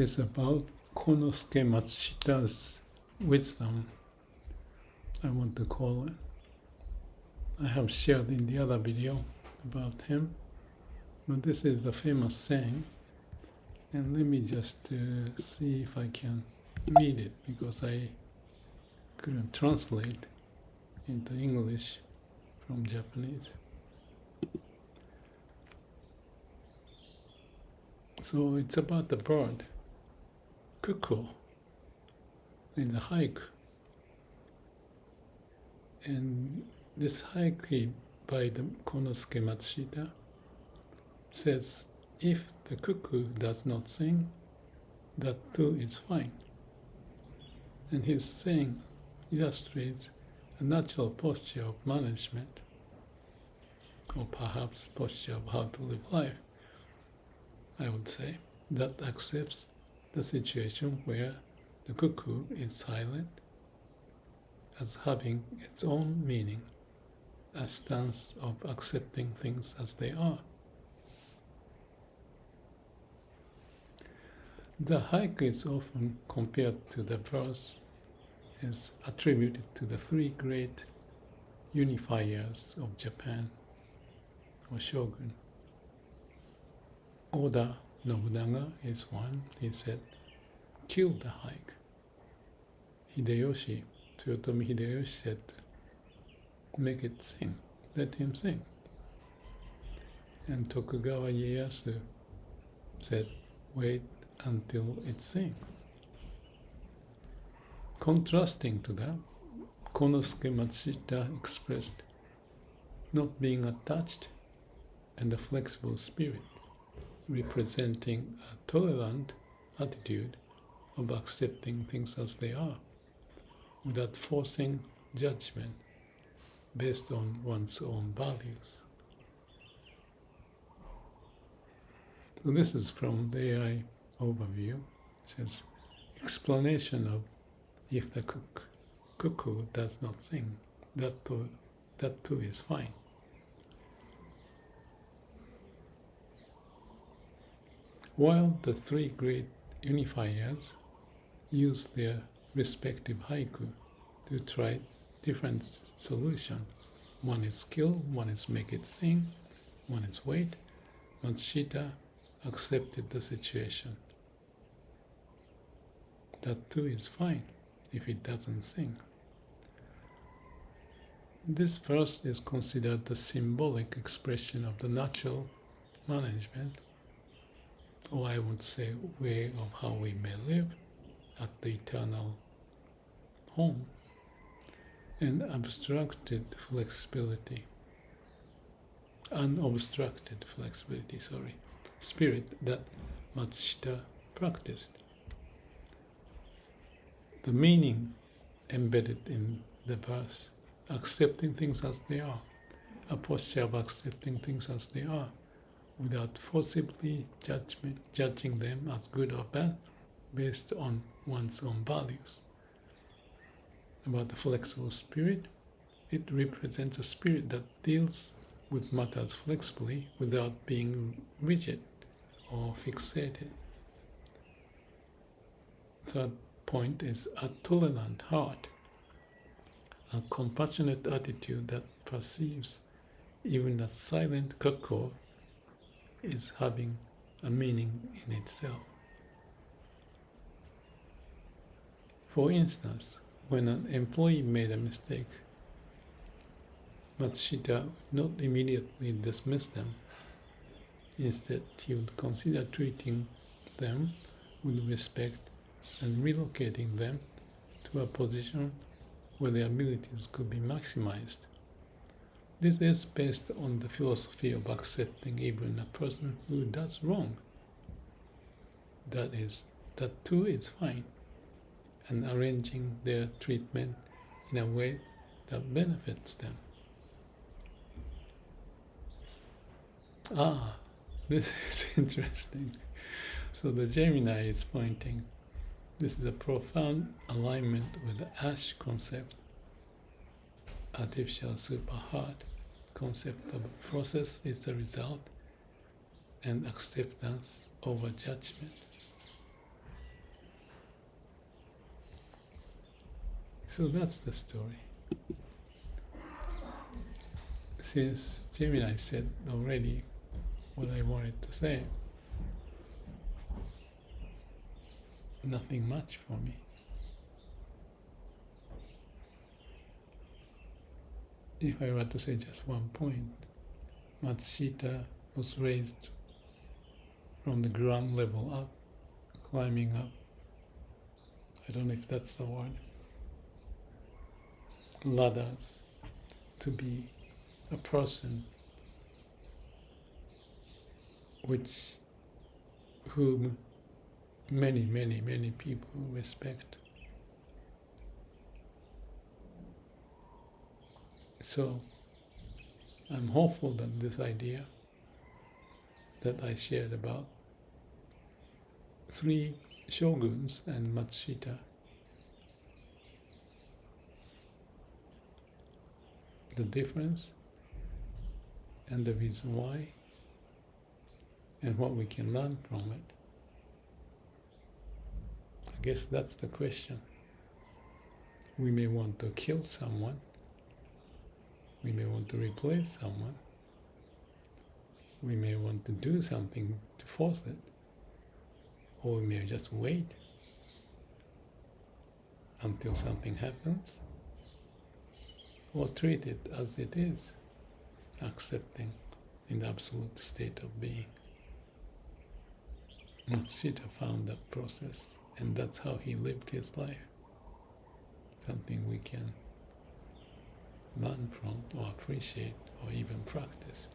is about Konosuke Matsushita's wisdom, I want to call it. I have shared in the other video about him, but this is the famous saying, and let me just see if I can read it, because I couldn't translate into English from Japanese. So it's about the bird, Cuckoo, in the haiku. And this haiku by the Konosuke Matsushita says, if the cuckoo does not sing, that too is fine. And his saying illustrates a natural posture of management, or perhaps posture of how to live life, I would say, that accepts the situation where the cuckoo is silent as having its own meaning, a stance of accepting things as they are. The haiku is often compared to the verse, is attributed to the three great unifiers of Japan, or shogun. Oda Nobunaga is one. He said, kill the haiku. Toyotomi Hideyoshi said, make it sing, let him sing. And Tokugawa Ieyasu said, wait until it sings. Contrasting to that, Konosuke Matsushita expressed not being attached and a flexible spirit, representing a tolerant attitude of accepting things as they are, without forcing judgment based on one's own values. So this is from the AI overview. It says, explanation of if the cuckoo does not sing, that too is fine. While the three great unifiers use their respective haiku to try different solutions, one is kill, one is make it sing, one is wait, Matsushita accepted the situation. That too is fine if it doesn't sing. This verse is considered the symbolic expression of the natural management, or I would say way of how we may live at the eternal home, and unobstructed flexibility, spirit that Matsushita practiced. The meaning embedded in the verse, accepting things as they are, a posture of accepting things as they are, without forcibly judging them as good or bad, based on one's own values. About the flexible spirit, it represents a spirit that deals with matters flexibly without being rigid or fixated. Third point is a tolerant heart, a compassionate attitude that perceives even a silent cuckoo is having a meaning in itself. For instance, when an employee made a mistake, Matsushita would not immediately dismiss them. Instead, he would consider treating them with respect and relocating them to a position where their abilities could be maximized. This is based on the philosophy of accepting even a person who does wrong. That too is fine, and arranging their treatment in a way that benefits them. This is interesting. So the Gemini is pointing. This is a profound alignment with the Ash concept, artificial superheart concept of process is the result, and acceptance over judgment. So that's the story. Since Gemini said already what I wanted to say, nothing much for me. If I were to say just one point, Matsushita was raised from the ground level up, climbing up. I don't know if that's the word. Ladders to be a person whom many people respect. So I'm hopeful that this idea that I shared about 3 shoguns and Matsushita, the difference and the reason why and what we can learn from it. I guess that's the question. We may want to kill someone. We may want to replace someone. We may want to do something to force it. Or we may just wait until something happens. Or treat it as it is, accepting in the absolute state of being. Matsushita found that process, and that's how he lived his life. Something we can learn from, or appreciate, or even practice.